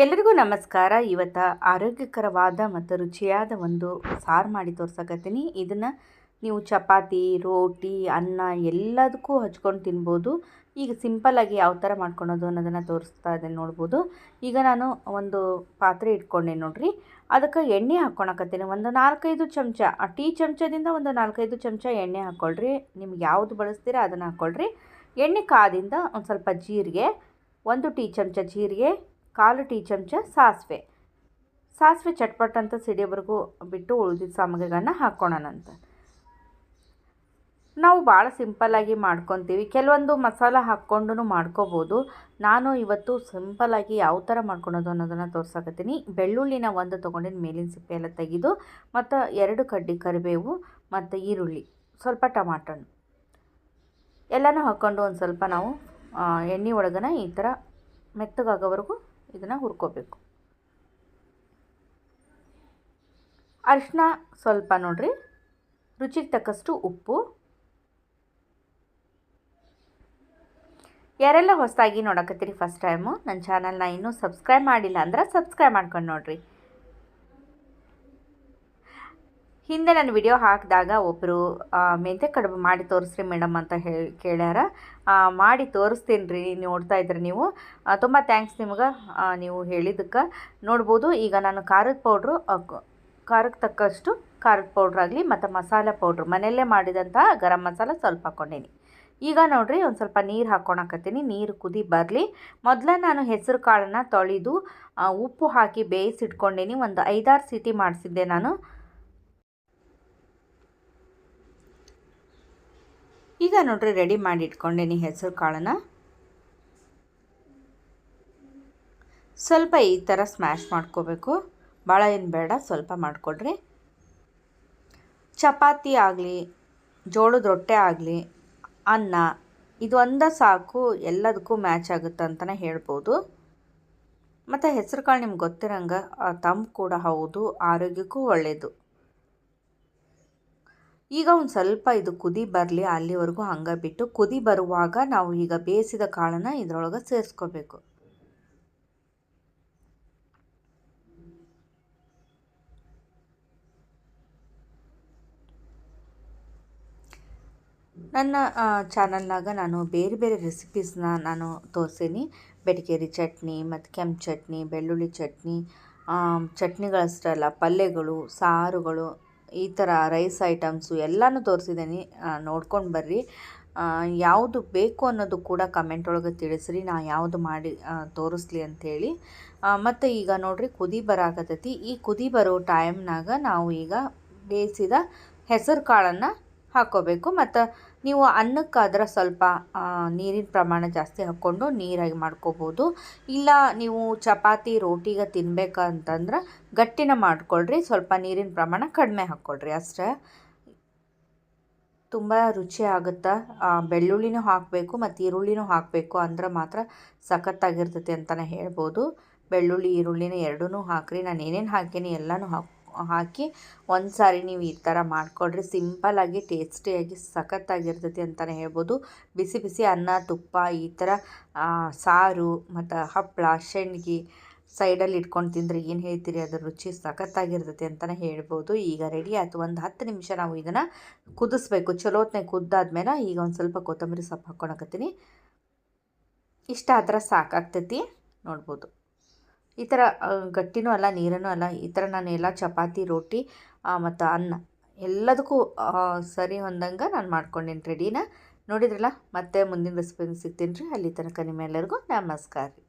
ಎಲ್ಲರಿಗೂ ನಮಸ್ಕಾರ. ಇವತ್ತು ಆರೋಗ್ಯಕರವಾದ ಮತ್ತು ರುಚಿಯಾದ ಒಂದು ಸಾರು ಮಾಡಿ ತೋರ್ಸಕತ್ತೀನಿ. ಇದನ್ನು ನೀವು ಚಪಾತಿ, ರೋಟಿ, ಅನ್ನ ಎಲ್ಲದಕ್ಕೂ ಹಚ್ಕೊಂಡು ತಿನ್ಬೋದು. ಈಗ ಸಿಂಪಲ್ಲಾಗಿ ಯಾವ ಥರ ಮಾಡ್ಕೊಳೋದು ಅನ್ನೋದನ್ನು ತೋರಿಸ್ತಾ ಇದ್ದೇನೆ, ನೋಡ್ಬೋದು. ಈಗ ನಾನು ಒಂದು ಪಾತ್ರೆ ಇಟ್ಕೊಂಡೆ ನೋಡ್ರಿ. ಅದಕ್ಕೆ ಎಣ್ಣೆ ಹಾಕ್ಕೊಳಕತ್ತೀನಿ. ಒಂದು 4-5 ಚಮಚ, ಟೀ ಚಮಚದಿಂದ ಒಂದು 4-5 ಚಮಚ ಎಣ್ಣೆ ಹಾಕ್ಕೊಳ್ರಿ. ನಿಮ್ಗೆ ಯಾವುದು ಬಳಸ್ತೀರಾ ಅದನ್ನು ಹಾಕ್ಕೊಳ್ರಿ. ಎಣ್ಣೆ ಕಾದಿಂದ ಒಂದು ಸ್ವಲ್ಪ ಜೀರಿಗೆ, 1 ಟೀ ಚಮಚ ಜೀರಿಗೆ, 1/4 ಟೀ ಚಮಚ ಸಾಸಿವೆ ಚಟ್ಪಟ್ ಅಂತ ಸಿಡಿಯೋವರೆಗೂ ಬಿಟ್ಟು ಉಳಿದಿದ್ದ ಸಾಮಗ್ರಿಗಳನ್ನ ಹಾಕ್ಕೊಳ್ಳೋಣಂತ. ನಾವು ಭಾಳ ಸಿಂಪಲ್ಲಾಗಿ ಮಾಡ್ಕೊತೀವಿ. ಕೆಲವೊಂದು ಮಸಾಲ ಹಾಕ್ಕೊಂಡು ಮಾಡ್ಕೋಬೋದು. ನಾನು ಇವತ್ತು ಸಿಂಪಲ್ಲಾಗಿ ಯಾವ ಥರ ಮಾಡ್ಕೊಳೋದು ಅನ್ನೋದನ್ನು ತೋರ್ಸಕತ್ತೀನಿ. ಬೆಳ್ಳುಳ್ಳಿನ 1 ತೊಗೊಂಡಿನ ಮೇಲಿನ ಸಿಪ್ಪೆ ಎಲ್ಲ ತೆಗೆದು, ಮತ್ತು 2 ಕಡ್ಡಿ ಕರಿಬೇವು, ಮತ್ತು ಈರುಳ್ಳಿ, ಸ್ವಲ್ಪ ಟಮಾಟೊ ಎಲ್ಲನೂ ಹಾಕ್ಕೊಂಡು ಒಂದು ಸ್ವಲ್ಪ ನಾವು ಎಣ್ಣೆ ಒಳಗನ ಈ ಥರ ಮೆತ್ತಗಾಗೋವರೆಗೂ ಇದನ್ನು ಹುರ್ಕೋಬೇಕು. ಅರಿಶಿನ ಸ್ವಲ್ಪ ನೋಡ್ರಿ, ರುಚಿಗೆ ತಕ್ಕಷ್ಟು ಉಪ್ಪು. ಯಾರೆಲ್ಲ ಹೊಸದಾಗಿ ನೋಡಕತ್ತೀರಿ ಫಸ್ಟ್ ಟೈಮು, ನನ್ನ ಚಾನಲ್ನ ಇನ್ನೂ ಸಬ್ಸ್ಕ್ರೈಬ್ ಮಾಡಿಲ್ಲ ಅಂದ್ರೆ ಸಬ್ಸ್ಕ್ರೈಬ್ ಮಾಡ್ಕೊಂಡು ನೋಡ್ರಿ. ಹಿಂದೆ ನಾನು ವಿಡಿಯೋ ಹಾಕಿದಾಗ ಒಬ್ಬರು ಮೆಂತ್ಯ ಕಡುಬು ಮಾಡಿ ತೋರಿಸ್ರಿ ಮೇಡಮ್ ಅಂತ ಕೇಳ್ಯಾರ. ಮಾಡಿ ತೋರಿಸ್ತೀನಿ ರೀ, ನೋಡ್ತಾ ಇದ್ರಿ ನೀವು. ತುಂಬ ಥ್ಯಾಂಕ್ಸ್ ನಿಮ್ಗೆ, ನೀವು ಹೇಳಿದ್ದಕ್ಕೆ. ನೋಡ್ಬೋದು, ಈಗ ನಾನು ಖಾರದ ಪೌಡ್ರು, ಖಾರಕ್ಕೆ ತಕ್ಕಷ್ಟು ಖಾರದ ಪೌಡ್ರಾಗಲಿ ಮತ್ತು ಮಸಾಲೆ ಪೌಡ್ರು ಮನೆಯಲ್ಲೇ ಮಾಡಿದಂಥ ಗರಂ ಮಸಾಲ ಸ್ವಲ್ಪ ಹಾಕ್ಕೊಂಡೀನಿ. ಈಗ ನೋಡಿರಿ, ಒಂದು ಸ್ವಲ್ಪ ನೀರು ಹಾಕ್ಕೊಳಕತ್ತೀನಿ. ನೀರು ಕುದಿ ಬರಲಿ. ಮೊದಲೇ ನಾನು ಹೆಸರು ಕಾಳನ್ನು ತೊಳೆದು ಉಪ್ಪು ಹಾಕಿ ಬೇಯಿಸಿಟ್ಕೊಂಡೀನಿ. ಒಂದು 5-6 ಸೀಟಿ ಮಾಡಿಸಿದ್ದೆ ನಾನು. ಈಗ ನೋಡ್ರಿ, ರೆಡಿ ಮಾಡಿ ಇಟ್ಕೊಂಡೇನಿ ಹೆಸರು ಕಾಳನ್ನು. ಸ್ವಲ್ಪ ಈ ಥರ ಸ್ಮ್ಯಾಶ್ ಮಾಡ್ಕೋಬೇಕು, ಭಾಳ ಏನು ಬೇಡ, ಸ್ವಲ್ಪ ಮಾಡಿಕೊಡ್ರಿ. ಚಪಾತಿ ಆಗಲಿ, ಜೋಳದ ರೊಟ್ಟೆ ಆಗಲಿ, ಅನ್ನ, ಇದು ಒಂದೇ ಸಾಕು, ಎಲ್ಲದಕ್ಕೂ ಮ್ಯಾಚ್ ಆಗುತ್ತೆ ಅಂತಲೇ ಹೇಳ್ಬೋದು. ಮತ್ತು ಹೆಸರು ಕಾಳು ನಿಮ್ಗೆ ಗೊತ್ತಿರಂಗೆ ತಂಪು ಕೂಡ ಹೌದು, ಆರೋಗ್ಯಕ್ಕೂ ಒಳ್ಳೆಯದು. ಈಗ ಒಂದು ಸ್ವಲ್ಪ ಇದು ಕುದಿ ಬರಲಿ, ಅಲ್ಲಿವರೆಗೂ ಹಂಗೆ ಬಿಟ್ಟು, ಕುದಿ ಬರುವಾಗ ನಾವು ಈಗ ಬೇಯಿಸಿದ ಕಾಳನ್ನು ಇದರೊಳಗೆ ಸೇರಿಸ್ಕೋಬೇಕು. ನನ್ನ ಚಾನಲ್ನಾಗ ನಾನು ಬೇರೆ ಬೇರೆ ರೆಸಿಪೀಸ್ನ ನಾನು ತೋರಿಸೀನಿ. ಬೆಟಗೇರಿ ಚಟ್ನಿ, ಮತ್ತು ಕೆಂಪು ಚಟ್ನಿ, ಬೆಳ್ಳುಳ್ಳಿ ಚಟ್ನಿ, ಚಟ್ನಿಗಳಷ್ಟೇ ಅಲ್ಲ, ಪಲ್ಯಗಳು, ಸಾರುಗಳು, ಈ ಥರ ರೈಸ್ ಐಟಮ್ಸು ಎಲ್ಲನೂ ತೋರಿಸಿದ್ದೀನಿ. ನೋಡ್ಕೊಂಡು ಬರ್ರಿ. ಯಾವುದು ಬೇಕು ಅನ್ನೋದು ಕೂಡ ಕಮೆಂಟ್ ಒಳಗೆ ತಿಳಿಸ್ರಿ, ನಾ ಯಾವುದು ಮಾಡಿ ತೋರಿಸ್ಲಿ ಅಂಥೇಳಿ. ಮತ್ತು ಈಗ ನೋಡಿರಿ, ಕುದಿ ಬರಾಕತ್ತೈತಿ. ಈ ಕುದಿ ಬರೋ ಟೈಮ್ನಾಗ ನಾವು ಈಗ ಬೇಯಿಸಿದ ಹೆಸರು ಕಾಳನ್ನು ಹಾಕ್ಕೋಬೇಕು. ಮತ್ತು ನೀವು ಅನ್ನಕ್ಕಾದ್ರೆ ಸ್ವಲ್ಪ ನೀರಿನ ಪ್ರಮಾಣ ಜಾಸ್ತಿ ಹಾಕ್ಕೊಂಡು ನೀರಾಗಿ ಮಾಡ್ಕೋಬೋದು. ಇಲ್ಲ ನೀವು ಚಪಾತಿ, ರೋಟಿಗೆ ತಿನ್ಬೇಕಂತಂದ್ರೆ ಗಟ್ಟಿನ ಮಾಡ್ಕೊಳ್ರಿ, ಸ್ವಲ್ಪ ನೀರಿನ ಪ್ರಮಾಣ ಕಡಿಮೆ ಹಾಕ್ಕೊಳ್ರಿ ಅಷ್ಟೇ. ತುಂಬ ರುಚಿ ಆಗುತ್ತೆ. ಬೆಳ್ಳುಳ್ಳಿನೂ ಹಾಕಬೇಕು ಮತ್ತು ಈರುಳ್ಳಿನೂ ಹಾಕಬೇಕು, ಅಂದ್ರೆ ಮಾತ್ರ ಸಖತ್ತಾಗಿರ್ತೈತಿ ಅಂತಲೇ ಹೇಳ್ಬೋದು. ಬೆಳ್ಳುಳ್ಳಿ, ಈರುಳ್ಳಿನ ಎರಡೂ ಹಾಕಿರಿ. ನಾನು ಏನೇನು ಹಾಕೀನಿ ಎಲ್ಲನೂ ಹಾಕಿ ಒಂದು ಸಾರಿ ನೀವು ಈ ಥರ ಮಾಡಿಕೊಡ್ರಿ. ಸಿಂಪಲ್ಲಾಗಿ ಟೇಸ್ಟಿಯಾಗಿ ಸಖತ್ತಾಗಿರ್ತೈತಿ ಅಂತಲೇ ಹೇಳ್ಬೋದು. ಬಿಸಿ ಬಿಸಿ ಅನ್ನ, ತುಪ್ಪ, ಈ ಥರ ಸಾರು ಮತ್ತು ಹಪ್ಪಳ, ಶೇಂಡ್ಗಿ ಸೈಡಲ್ಲಿ ಇಟ್ಕೊಂಡು ತಿಂದರೆ ಏನು ಹೇಳ್ತೀರಿ, ಅದ್ರ ರುಚಿ ಸಖತ್ತಾಗಿರ್ತೈತಿ ಅಂತಲೇ ಹೇಳ್ಬೋದು. ಈಗ ರೆಡಿ ಆಯಿತು. ಒಂದು 10 ನಿಮಿಷ ನಾವು ಇದನ್ನು ಕುದಿಸ್ಬೇಕು. ಚಲೋತ್ನಾಗ ಕುದ್ದಾದ್ಮೇಲೆ ಈಗ ಒಂದು ಸ್ವಲ್ಪ ಕೊತ್ತಂಬರಿ ಸೊಪ್ಪು ಹಾಕ್ಕೊಳಕತ್ತೀನಿ. ಇಷ್ಟ ಆ ಥರ ಸಾಕಾಗ್ತೈತಿ, ನೋಡ್ಬೋದು. ಈ ಥರ ಗಟ್ಟಿನೂ ಅಲ್ಲ, ನೀರನೂ ಅಲ್ಲ, ಈ ಥರ ನಾನು ಎಲ್ಲ ಚಪಾತಿ, ರೋಟಿ ಮತ್ತು ಅನ್ನ ಎಲ್ಲದಕ್ಕೂ ಸರಿ ಹೊಂದಂಗೆ ನಾನು ಮಾಡ್ಕೊಂಡೇನಿ ರೆಡಿನ. ನೋಡಿದ್ರಲ್ಲ, ಮತ್ತೆ ಮುಂದಿನ ರೆಸಿಪಿ ಸಿಗ್ತೀನಿ ರೀ. ಅಲ್ಲಿ ತನಕ ನಿಮ್ಮೆಲ್ಲರಿಗೂ ನಮಸ್ಕಾರ ರೀ.